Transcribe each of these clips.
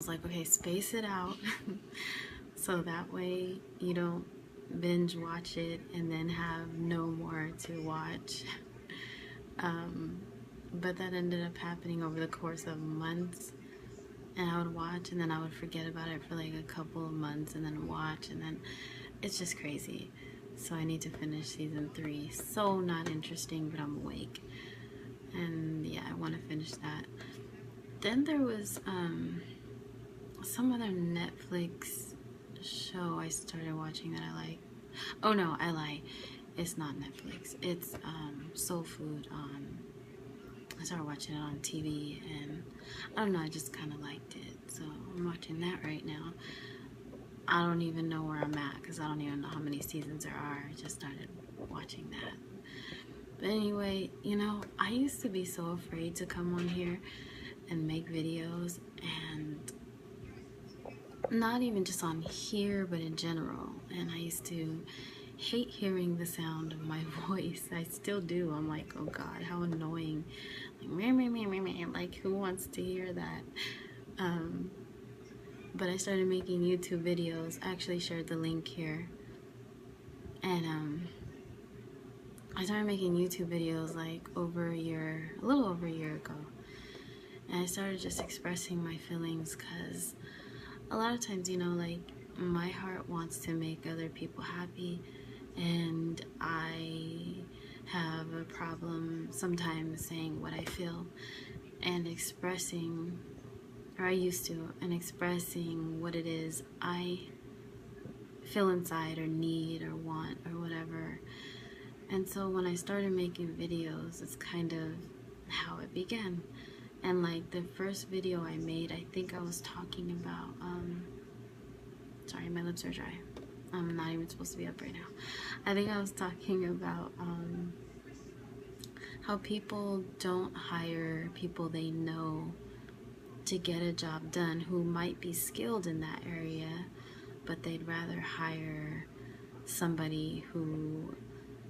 was like, okay, space it out so that way you don't binge watch it and then have no more to watch. But that ended up happening over the course of months, and I would watch and then I would forget about it for like a couple of months and then watch, and then it's just crazy. So I need to finish season 3. So not interesting, but I'm awake. And yeah, I want to finish that. Then there was some other Netflix show I started watching that I like. Oh no, I lie. It's not Netflix. It's Soul Food on. I started watching it on TV, and I don't know. I just kind of liked it, so I'm watching that right now. I don't even know where I'm at because I don't even know how many seasons there are. I just started watching that. But anyway, you know, I used to be so afraid to come on here and make videos, and not even just on here, but in general. And I used to hate hearing the sound of my voice. I still do. I'm like, oh God, how annoying. Like, meh, meh, meh, meh, meh. Like, who wants to hear that? But I started making YouTube videos. I actually shared the link here. And I started making YouTube videos like a little over a year ago. And I started just expressing my feelings because a lot of times, you know, like, my heart wants to make other people happy, and I have a problem sometimes saying what I feel and expressing, or I used to, and expressing what it is I feel inside or need or want or whatever. And so when I started making videos, it's kind of how it began. And like the first video I made, I think I was talking about, sorry, my lips are dry. I'm not even supposed to be up right now. I think I was talking about how people don't hire people they know to get a job done who might be skilled in that area, but they'd rather hire somebody who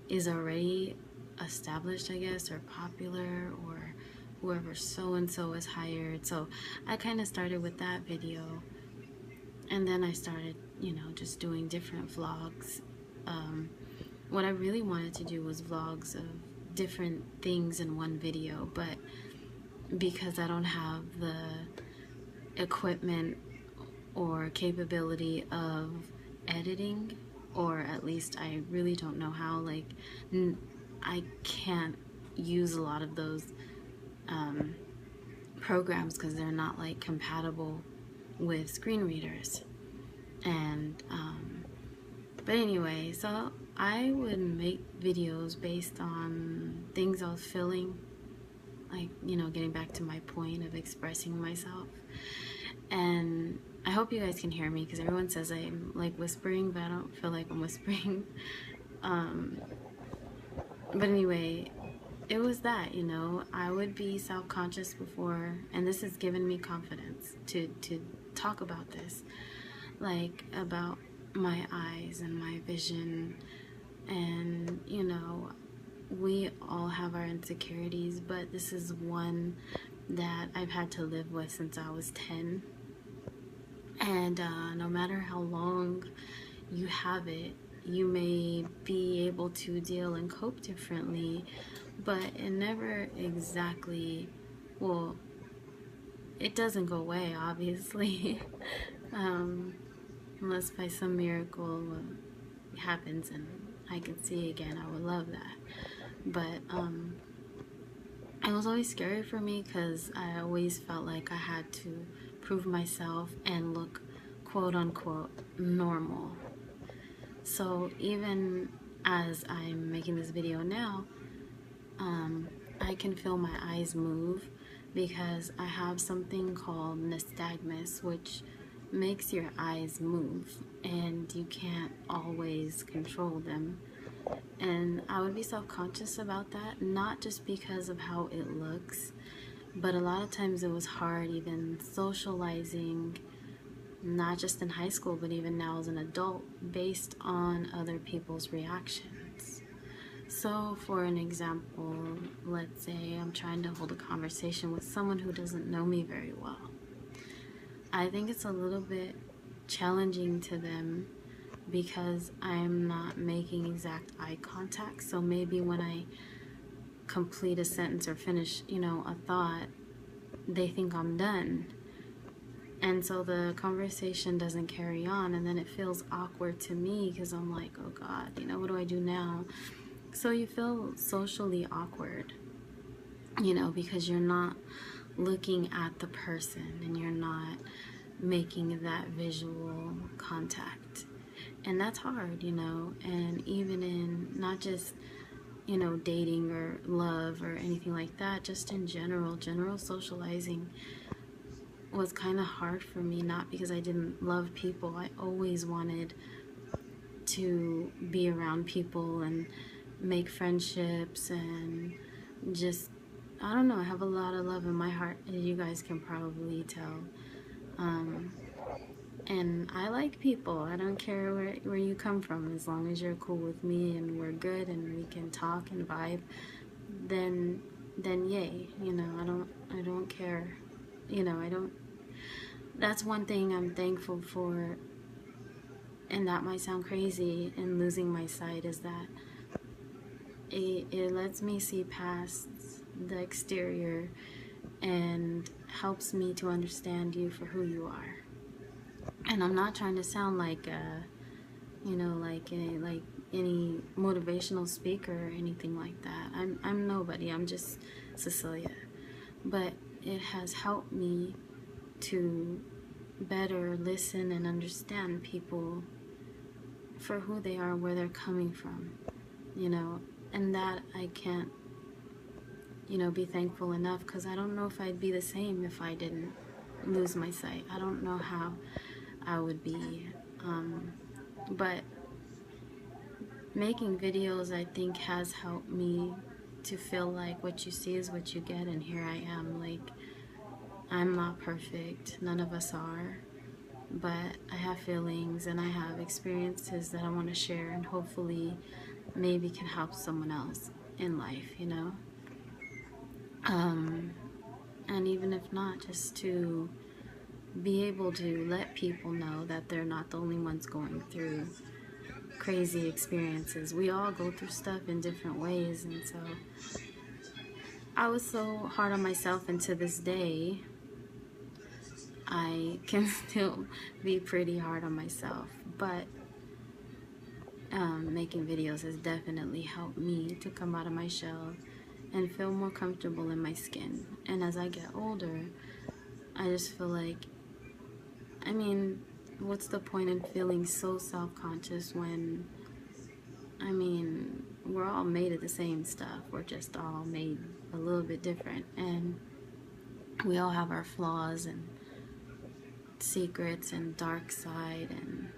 is already established, I guess, or popular, or whoever so-and-so is hired. So I kind of started with that video, and then I started, you know, just doing different vlogs. What I really wanted to do was vlogs of different things in one video, but because I don't have the equipment or capability of editing, or at least I really don't know how, like, I can't use a lot of those programs because they're not like compatible with screen readers. And but anyway, so I would make videos based on things I was feeling, like, you know, getting back to my point of expressing myself. And I hope you guys can hear me because everyone says I'm like whispering, but I don't feel like I'm whispering. But anyway, it was that, you know, I would be self-conscious before, and this has given me confidence to talk about this, like about my eyes and my vision. And, you know, we all have our insecurities, but this is one that I've had to live with since I was 10. And no matter how long you have it, you may be able to deal and cope differently, but it never exactly, well, it doesn't go away, obviously. Unless by some miracle it happens and I can see again. I would love that. But it was always scary for me because I always felt like I had to prove myself and look quote unquote normal. So even as I'm making this video now, I can feel my eyes move because I have something called nystagmus, which makes your eyes move and you can't always control them. And I would be self-conscious about that, not just because of how it looks, but a lot of times it was hard even socializing, not just in high school, but even now as an adult, based on other people's reactions. So for an example, let's say I'm trying to hold a conversation with someone who doesn't know me very well. I think it's a little bit challenging to them because I'm not making exact eye contact. So maybe when I complete a sentence or finish, a thought, they think I'm done. And so the conversation doesn't carry on, and then it feels awkward to me because I'm like, oh God, what do I do now? So you feel socially awkward, because you're not looking at the person and you're not making that visual contact. And that's hard, and even in not just, dating or love or anything like that, just in general socializing was kind of hard for me, not because I didn't love people. I always wanted to be around people and make friendships and just, I don't know, I have a lot of love in my heart, as you guys can probably tell. And I like people. I don't care where you come from, as long as you're cool with me and we're good and we can talk and vibe, then yay. I don't care. I don't. That's one thing I'm thankful for, and that might sound crazy in losing my sight, is that it lets me see past the exterior and helps me to understand you for who you are. And I'm not trying to sound like like any motivational speaker or anything like that. I'm nobody. I'm just Cecilia. But it has helped me to better listen and understand people for who they are, where they're coming from, and that I can't, be thankful enough, because I don't know if I'd be the same if I didn't lose my sight. I don't know how I would be, but making videos, I think, has helped me to feel like what you see is what you get, and here I am. Like, I'm not perfect, none of us are, but I have feelings and I have experiences that I want to share, and hopefully maybe can help someone else in life, and even if not, just to be able to let people know that they're not the only ones going through crazy experiences. We all go through stuff in different ways, and so I was so hard on myself, and to this day I can still be pretty hard on myself, but making videos has definitely helped me to come out of my shell and feel more comfortable in my skin. And as I get older, I just feel like, what's the point in feeling so self-conscious when, we're all made of the same stuff. We're just all made a little bit different, and we all have our flaws and secrets and dark side, and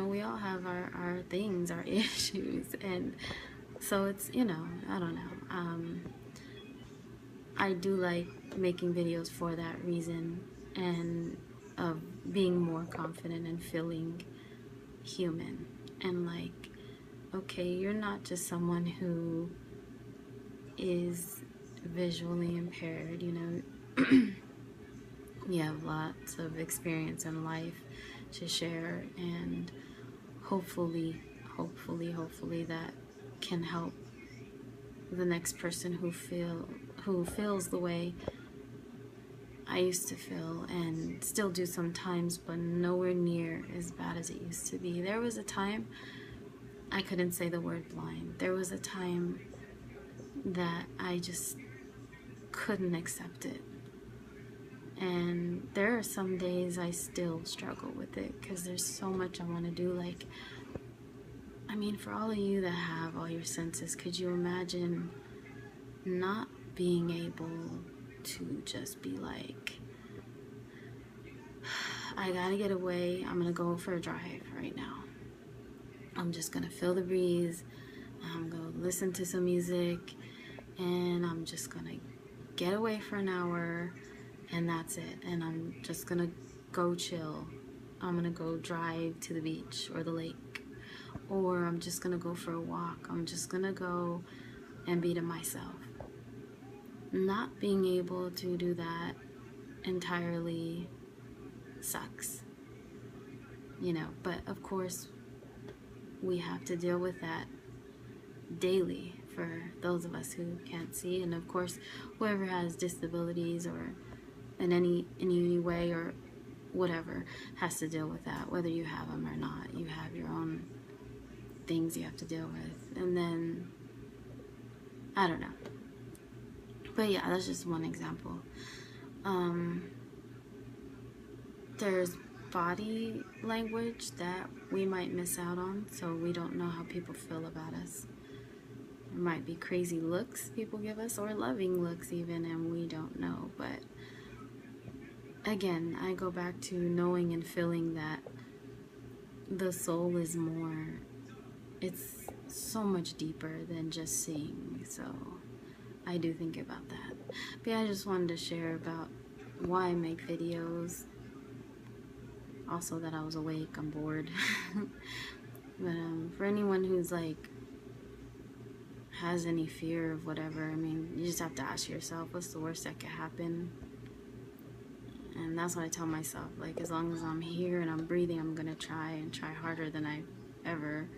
we all have our things, our issues, and so it's, I don't know. I do like making videos for that reason, and of being more confident and feeling human, and like, okay, you're not just someone who is visually impaired, you have lots of experience in life to share, and hopefully that can help the next person who feels the way I used to feel, and still do sometimes, but nowhere near as bad as it used to be. There was a time I couldn't say the word blind. There was a time that I just couldn't accept it. And there are some days I still struggle with it, because there's so much I want to do. Like, for all of you that have all your senses, could you imagine not being able to just be like, I gotta get away, I'm gonna go for a drive right now. I'm just gonna feel the breeze, I'm gonna listen to some music, and I'm just gonna get away for an hour, and that's it. And I'm just gonna go chill. I'm gonna go drive to the beach or the lake, or I'm just gonna go for a walk. I'm just gonna go and be to myself. Not being able to do that entirely sucks, you know. But of course, we have to deal with that daily for those of us who can't see, and of course, whoever has disabilities or in any way or whatever has to deal with that, whether you have them or not. You have your own things you have to deal with, and then I don't know. But yeah, that's just one example. There's body language that we might miss out on, so we don't know how people feel about us. There might be crazy looks people give us, or loving looks even, and we don't know. But again, I go back to knowing and feeling that the soul is more, it's so much deeper than just seeing. So I do think about that. But yeah, I just wanted to share about why I make videos. Also that I was awake, I'm bored. But for anyone who's like has any fear of whatever, I mean, you just have to ask yourself, what's the worst that could happen? And that's what I tell myself, like, as long as I'm here and I'm breathing, I'm gonna try and try harder than I've ever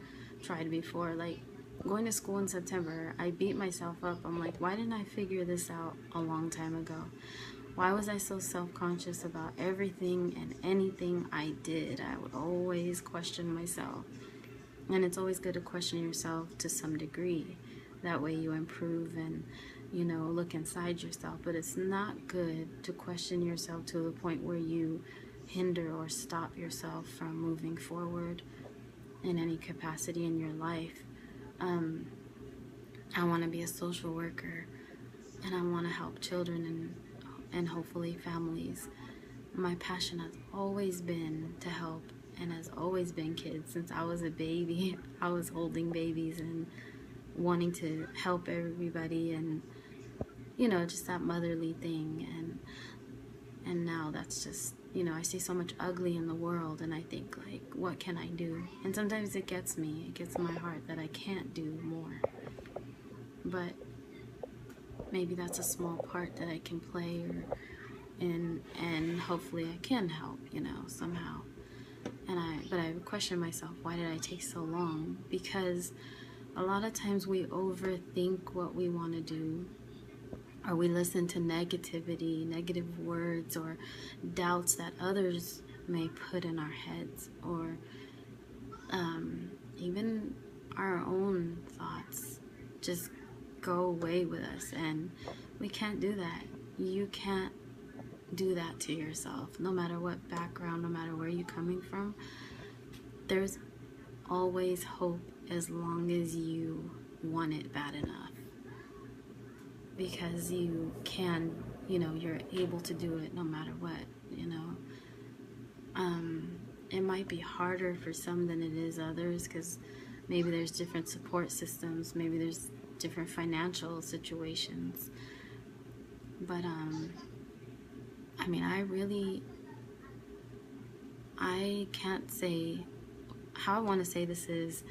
tried before. Like, going to school in September, I beat myself up. I'm like, why didn't I figure this out a long time ago? Why was I so self-conscious about everything and anything I did? I would always question myself. And it's always good to question yourself to some degree. That way you improve and, you know, look inside yourself. But it's not good to question yourself to the point where you hinder or stop yourself from moving forward in any capacity in your life. I want to be a social worker, and I want to help children and hopefully families. My passion has always been to help, and has always been kids. Since I was a baby, I was holding babies and wanting to help everybody, and you know, just that motherly thing. And now that's just, you know, I see so much ugly in the world, and I think, like, what can I do? And sometimes it gets me, it gets my heart that I can't do more. But maybe that's a small part that I can play, and hopefully I can help, you know, somehow. But I question myself, why did I take so long? Because a lot of times we overthink what we want to do, or we listen to negativity, negative words, or doubts that others may put in our heads, or even our own thoughts just go away with us. And we can't do that. You can't do that to yourself. No matter what background, no matter where you're coming from, there's always hope as long as you want it bad enough. Because you can, you know, you're able to do it no matter what, you know. It might be harder for some than it is others, because maybe there's different support systems, maybe there's different financial situations. But I mean, I can't say how I want to say this is,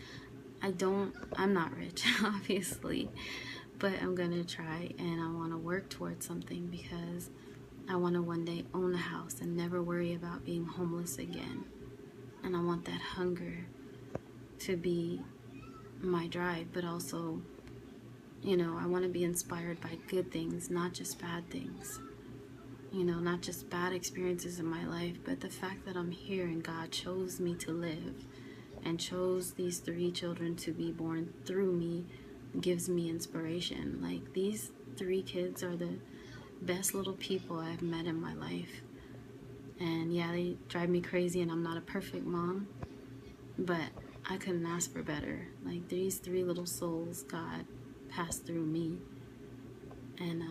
I'm not rich, obviously, but I'm gonna try, and I want to work towards something, because I want to one day own a house and never worry about being homeless again. And I want that hunger to be my drive, but also, you know, I want to be inspired by good things, not just bad things. You know, not just bad experiences in my life, but the fact that I'm here and God chose me to live and chose these 3 children to be born through me gives me inspiration. Like, these 3 kids are the best little people I've met in my life. And yeah, they drive me crazy, and I'm not a perfect mom, but I couldn't ask for better. Like, these 3 little souls God passed through me. And